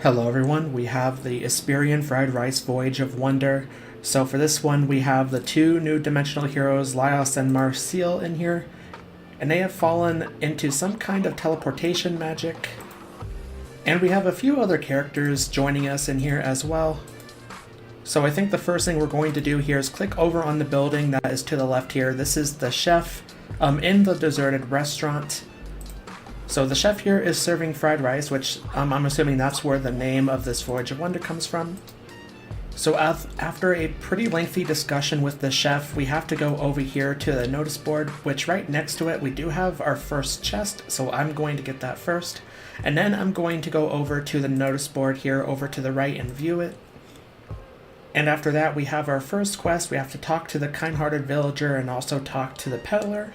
Hello everyone, we have the Esperian Fried Rice Voyage of Wonder. So for this one we have the two new dimensional heroes, Laios and Marcial, in here. And they have fallen into some kind of teleportation magic. And we have a few other characters joining us in here as well. So I think the first thing we're going to do here is click over on the building that is to the left here. This is the chef in the deserted restaurant. So the chef here is serving fried rice, which I'm assuming that's where the name of this Voyage of Wonder comes from. So after a pretty lengthy discussion with the chef, we have to go over here to the notice board, which right next to it we do have our first chest, so I'm going to get that first. And then I'm going to go over to the notice board here over to the right and view it. And after that we have our first quest. We have to talk to the kind-hearted villager and also talk to the peddler.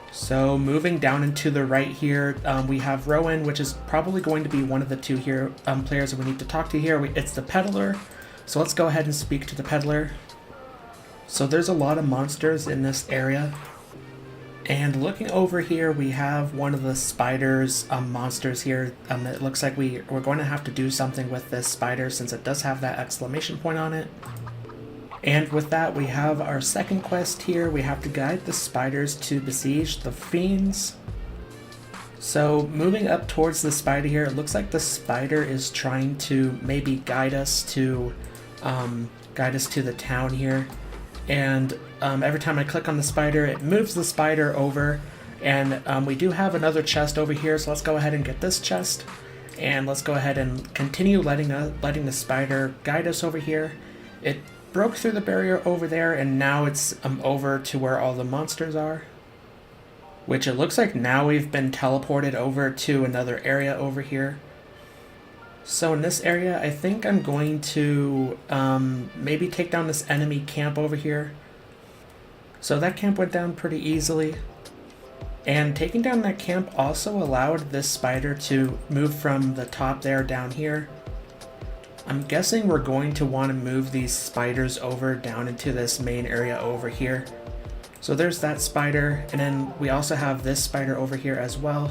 So moving down into the right here, we have Rowan, which is probably going to be one of the two here players that we need to talk to here. It's the peddler. So let's go ahead and speak to the peddler. So there's a lot of monsters in this area. And looking over here, we have one of the spiders monsters here. It looks like we're going to have to do something with this spider since it does have that exclamation point on it. And with that, we have our second quest here. We have to guide the spiders to besiege the fiends. So moving up towards the spider here, it looks like the spider is trying to maybe guide us to the town here. And every time I click on the spider, it moves the spider over. And we do have another chest over here, so let's go ahead and get this chest. And let's go ahead and continue letting the spider guide us over here. It broke through the barrier over there, and now it's over to where all the monsters are. Which it looks like now we've been teleported over to another area over here. So in this area, I think I'm going to maybe take down this enemy camp over here. So that camp went down pretty easily. And taking down that camp also allowed this spider to move from the top there down here. I'm guessing we're going to want to move these spiders over down into this main area over here. So there's that spider, and then we also have this spider over here as well,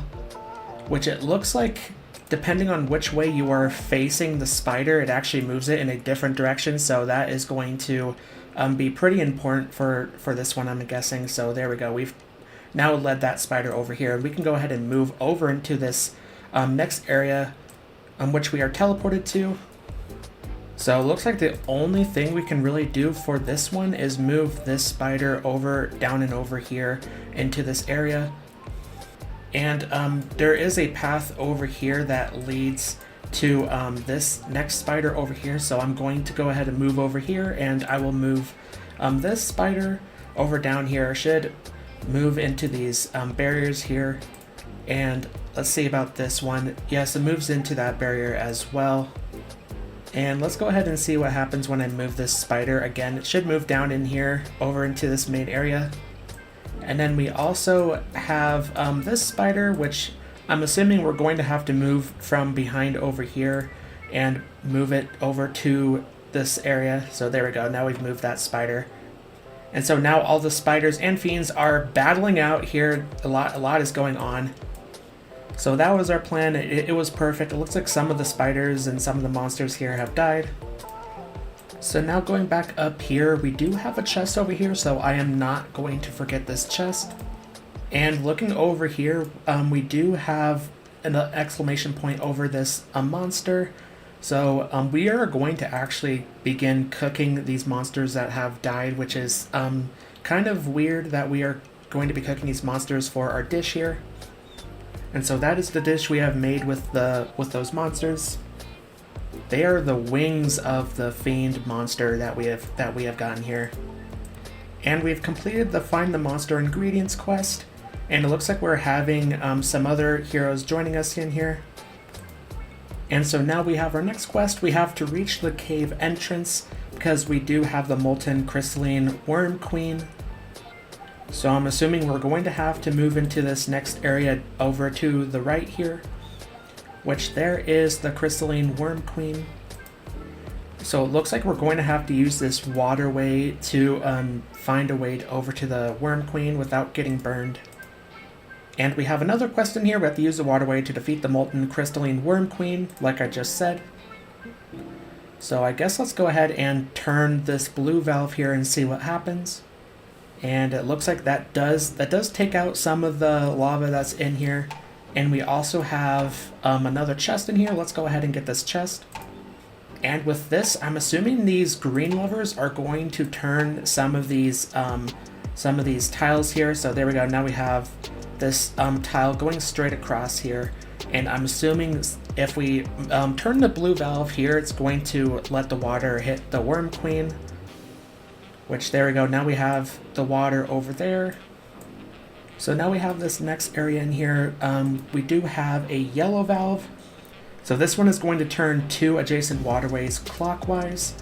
which it looks like, depending on which way you are facing the spider, it actually moves it in a different direction, so that is going to be pretty important for this one, I'm guessing. So there we go, we've now led that spider over here, and we can go ahead and move over into this next area which we are teleported to. So it looks like the only thing we can really do for this one is move this spider over, down and over here into this area. And there is a path over here that leads to this next spider over here. So I'm going to go ahead and move over here, and I will move this spider over down here. I should move into these barriers here. And let's see about this one. Yes, it moves into that barrier as well. And let's go ahead and see what happens when I move this spider. Again, it should move down in here over into this main area. And then we also have this spider, which I'm assuming we're going to have to move from behind over here and move it over to this area. So there we go, now we've moved that spider. And so now all the spiders and fiends are battling out here. A lot is going on. So that was our plan. It was perfect. It looks like some of the spiders and some of the monsters here have died. So now going back up here, we do have a chest over here, so I am not going to forget this chest. And looking over here, we do have an exclamation point over this monster. So we are going to actually begin cooking these monsters that have died, which is kind of weird that we are going to be cooking these monsters for our dish here. And so that is the dish we have made with those monsters. They are the wings of the fiend monster that we have gotten here. And we've completed the Find the Monster Ingredients quest, and it looks like we're having some other heroes joining us in here. And so now we have our next quest. We have to reach the cave entrance because we do have the molten crystalline worm queen. So I'm assuming we're going to have to move into this next area over to the right here, which there is the crystalline worm queen. So it looks like we're going to have to use this waterway to find a way over to the worm queen without getting burned. And we have another quest in here. We have to use the waterway to defeat the molten crystalline worm queen, like I just said. So I guess let's go ahead and turn this blue valve here and see what happens. And it looks like that does take out some of the lava that's in here. And we also have another chest in here. Let's go ahead and get this chest. And with this, I'm assuming these green levers are going to turn some of these tiles here. So there we go. Now we have this tile going straight across here. And I'm assuming if we turn the blue valve here, it's going to let the water hit the worm queen. Which, there we go. Now we have the water over there. So now we have this next area in here. We do have a yellow valve. So this one is going to turn 2 adjacent waterways clockwise.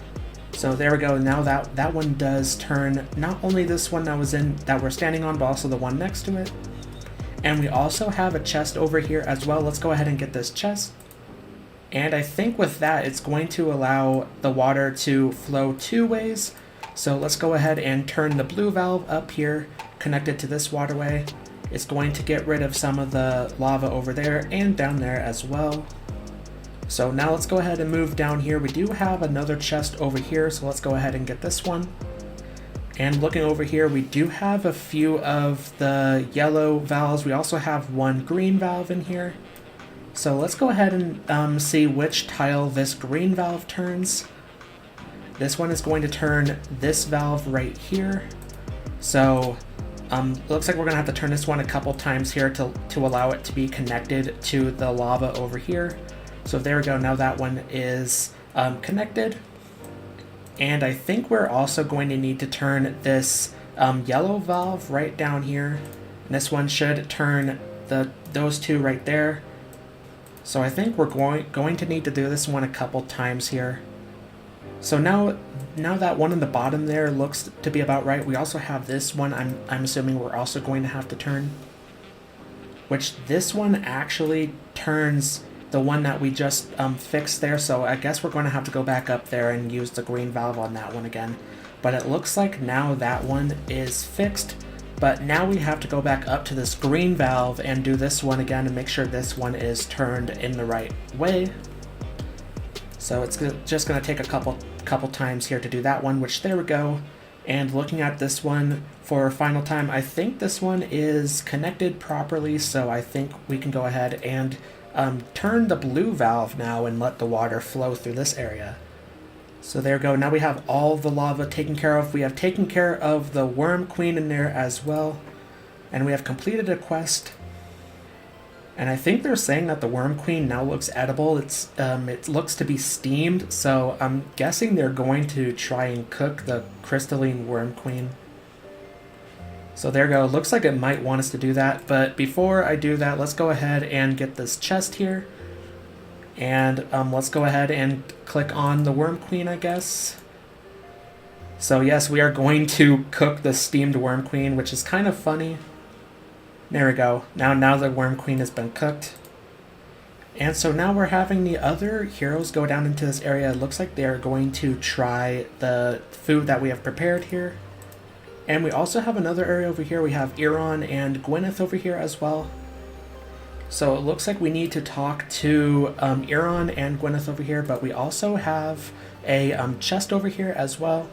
So there we go. Now that one does turn not only this one that we're standing on, but also the one next to it. And we also have a chest over here as well. Let's go ahead and get this chest. And I think with that, it's going to allow the water to flow 2 ways. So let's go ahead and turn the blue valve up here, connected to this waterway. It's going to get rid of some of the lava over there and down there as well. So now let's go ahead and move down here. We do have another chest over here, so let's go ahead and get this one. And looking over here, we do have a few of the yellow valves. We also have one green valve in here. So let's go ahead and see which tile this green valve turns. This one is going to turn this valve right here. So looks like we're gonna have to turn this one a couple times here to allow it to be connected to the lava over here. So there we go, now that one is connected. And I think we're also going to need to turn this yellow valve right down here. And this one should turn those 2 right there. So I think we're going to need to do this one a couple times here. So now that one in the bottom there looks to be about right, we also have this one I'm assuming we're also going to have to turn. Which this one actually turns the one that we just fixed there, so I guess we're going to have to go back up there and use the green valve on that one again. But it looks like now that one is fixed, but now we have to go back up to this green valve and do this one again and make sure this one is turned in the right way. So it's just going to take a couple times here to do that one, which there we go. And looking at this one for a final time, I think this one is connected properly, so I think we can go ahead and turn the blue valve now and let the water flow through this area. So there we go. Now we have all the lava taken care of. We have taken care of the worm queen in there as well. And we have completed a quest. And I think they're saying that the worm queen now looks edible. It looks to be steamed, so I'm guessing they're going to try and cook the crystalline worm queen. So there we go. Looks like it might want us to do that, but before I do that, let's go ahead and get this chest here. And let's go ahead and click on the worm queen, I guess. So yes, we are going to cook the steamed worm queen, which is kind of funny. There we go. Now the worm queen has been cooked. And so now we're having the other heroes go down into this area. It looks like they're going to try the food that we have prepared here. And we also have another area over here. We have Iran and Gwyneth over here as well. So it looks like we need to talk to Iran and Gwyneth over here, but we also have a chest over here as well.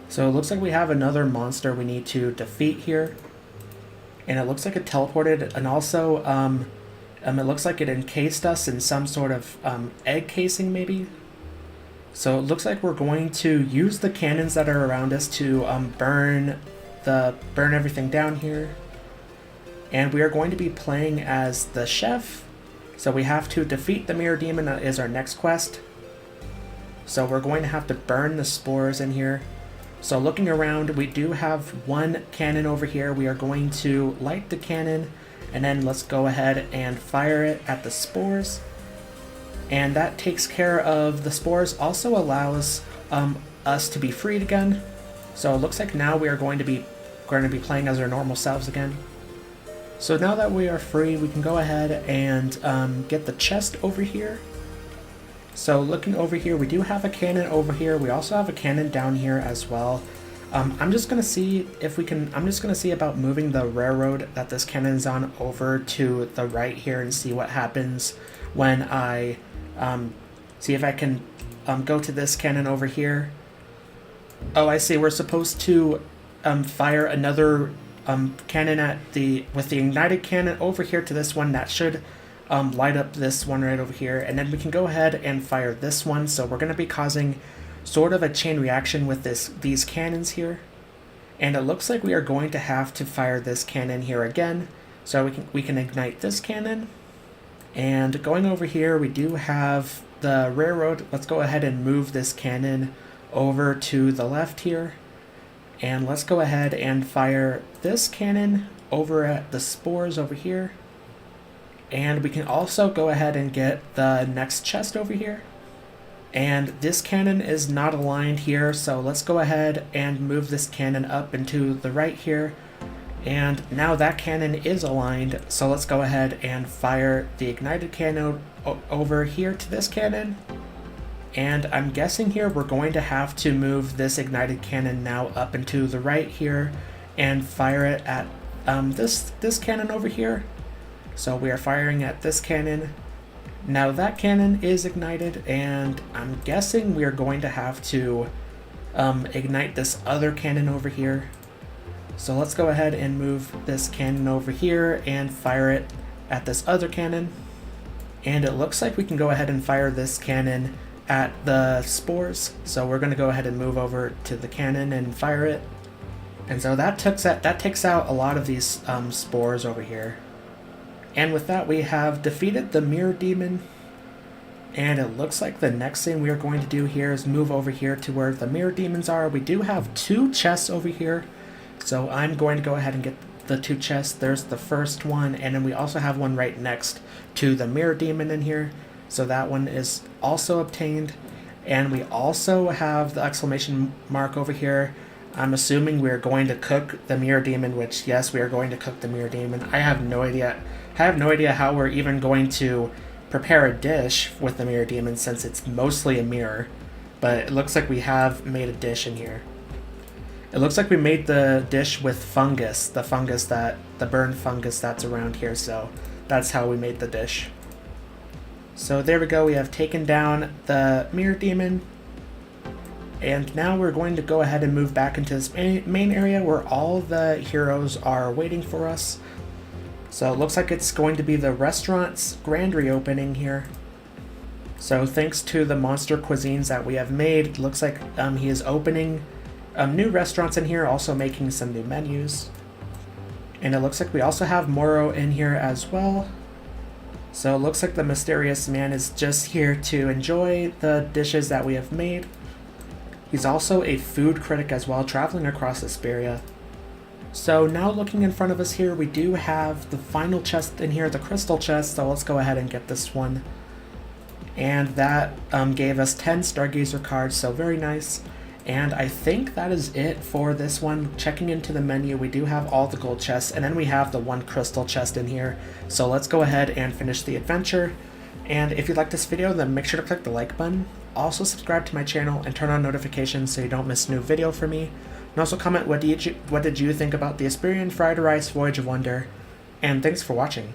So it looks like we have another monster we need to defeat here. And it looks like it teleported, and also it looks like it encased us in some sort of egg casing maybe. So it looks like we're going to use the cannons that are around us to burn everything down here. And we are going to be playing as the chef. So we have to defeat the mirror demon. That is our next quest. So we're going to have to burn the spores in here. So looking around, we do have one cannon over here. We are going to light the cannon, and then let's go ahead and fire it at the spores. And that takes care of the spores. Also allows us to be freed again. So it looks like now we are going to be playing as our normal selves again. So now that we are free, we can go ahead and get the chest over here. So looking over here, we do have a cannon over here. We also have a cannon down here as well. I'm just gonna see if we can. I'm just gonna see about moving the railroad that this cannon is on over to the right here and see what happens when I see if I can go to this cannon over here. Oh, I see. We're supposed to fire another cannon at with the ignited cannon over here to this one. That should light up this one right over here, and then we can go ahead and fire this one. So we're going to be causing sort of a chain reaction with these cannons here, and it looks like we are going to have to fire this cannon here again. So we can ignite this cannon, and going over here we do have the railroad. Let's go ahead and move this cannon over to the left here, and let's go ahead and fire this cannon over at the spores over here. And we can also go ahead and get the next chest over here. And this cannon is not aligned here, so let's go ahead and move this cannon up into the right here. And now that cannon is aligned, so let's go ahead and fire the ignited cannon over here to this cannon. And I'm guessing here we're going to have to move this ignited cannon now up into the right here and fire it at this cannon over here. So we are firing at this cannon. Now that cannon is ignited, and I'm guessing we are going to have to ignite this other cannon over here. So let's go ahead and move this cannon over here and fire it at this other cannon. And it looks like we can go ahead and fire this cannon at the spores. So we're going to go ahead and move over to the cannon and fire it. And so that takes out a lot of these spores over here. And with that, we have defeated the Mirror Demon. And it looks like the next thing we are going to do here is move over here to where the Mirror Demons are. We do have 2 chests over here, so I'm going to go ahead and get the 2 chests. There's the first one, and then we also have one right next to the Mirror Demon in here. So that one is also obtained. And we also have the exclamation mark over here. I'm assuming we're going to cook the Mirror Demon, which, yes, we are going to cook the Mirror Demon. I have no idea how we're even going to prepare a dish with the Mirror Demon, since it's mostly a mirror. But it looks like we have made a dish in here. It looks like we made the dish with fungus, the burned fungus that's around here, so that's how we made the dish. So there we go, we have taken down the Mirror Demon. And now we're going to go ahead and move back into this main area where all the heroes are waiting for us. So it looks like it's going to be the restaurant's grand reopening here. So thanks to the monster cuisines that we have made, it looks like he is opening new restaurants in here, also making some new menus. And it looks like we also have Moro in here as well. So it looks like the mysterious man is just here to enjoy the dishes that we have made. He's also a food critic as well, traveling across Esperia. So now looking in front of us here, we do have the final chest in here, the crystal chest, so let's go ahead and get this one. And that gave us 10 Stargazer cards, so very nice. And I think that is it for this one. Checking into the menu, we do have all the gold chests, and then we have the 1 crystal chest in here. So let's go ahead and finish the adventure. And if you like this video, then make sure to click the like button. Also subscribe to my channel and turn on notifications so you don't miss a new video from me. And also comment what did you think about the Esperian Fried Rice Voyage of Wonder. And thanks for watching.